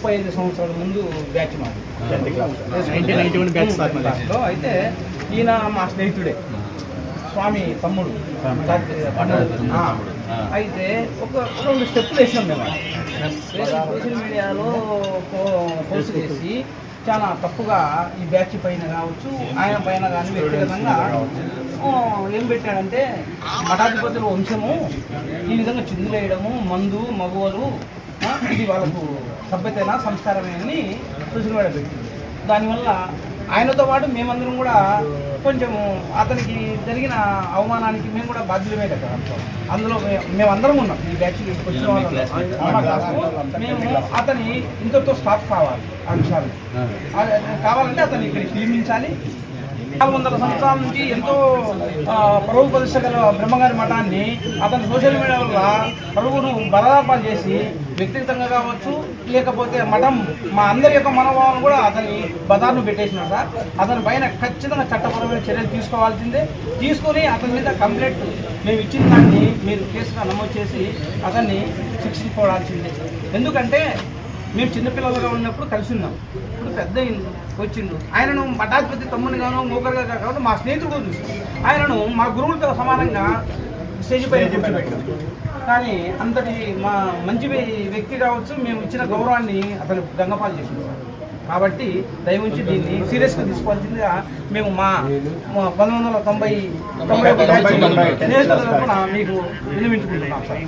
35 సంవత్సరాల ముందు బ్యాచ్ మాది 1991 బ్యాచ్ లో. అయితే ఈయన మా స్నేహితుడే, స్వామి తమ్ముడు. అయితే ఒక 2 స్టెప్పులు వేసినాం మేము. సోషల్ మీడియాలో పోస్ట్ చేసి చాలా తప్పుగా ఈ బ్యాచ్ పైన కావచ్చు, ఆయన పైన కానీ వ్యక్తిగతంగా ఏం పెట్టాడంటే మఠాధిపతుల వంశము ఈ విధంగా చిందులేయడము, మందు మగువలు, ఇది వాళ్ళకు సభ్యతైన సంస్కారమేనని సోషల్ మీడియా పెట్టింది. దానివల్ల ఆయనతో పాటు మేమందరం కూడా కొంచెం అతనికి జరిగిన అవమానానికి మేము కూడా బాధ్యులమే కదా. అందులో మేమందరం ఉన్నాం. ఈ బ్యాచ్కి వచ్చిన వాళ్ళు మేము అతని ఇంతటితో స్టాప్ కావాలి. ఆ విషయాలు కావాలంటే అతన్ని ఇక్కడ నియమించాలి. 400 సంవత్సరాల నుంచి ఎంతో పరువు ప్రతిష్ట గల బ్రహ్మగారి మఠాన్ని అతను సోషల్ మీడియా వల్ల పరుగును బలదాపాలు చేసి వ్యక్తిగతంగా కావచ్చు, లేకపోతే మఠం మా అందరి యొక్క మనోభావాలను కూడా అతని బదార్ను పెట్టేసినారు సార్. అతని పైన ఖచ్చితంగా చట్టపరమైన చర్యలు తీసుకోవాల్సిందే. తీసుకొని అతని మీద కంప్లైంట్ మేము ఇచ్చిన దాన్ని మీరు కేసుగా నమోదు చేసి అతన్ని శిక్షించుకోవాల్సిందే. ఎందుకంటే మేము చిన్నపిల్లలుగా ఉన్నప్పుడు కలిసి ఉన్నాం. ఇప్పుడు పెద్ద వచ్చిండు. ఆయనను మఠాధిపతి తమ్ముని గాను మూకరుగా కాబట్టి మా స్నేహితుడు చూస్తాం. ఆయనను మా గురువులతో సమానంగా స్టేజ్ పైన కూర్చోబెట్టాం. కానీ అంతటి మా మంచి వ్యక్తి కావచ్చు, మేము ఇచ్చిన గౌరవాన్ని అతను గంగపాలు చేసింది. కాబట్టి దయవుంచి దీన్ని సీరియస్గా తీసుకోవాల్సిందిగా మేము మా 1991 స్నేహితుల తరఫున మీకు విన్నవించుకుంటున్నాం సార్.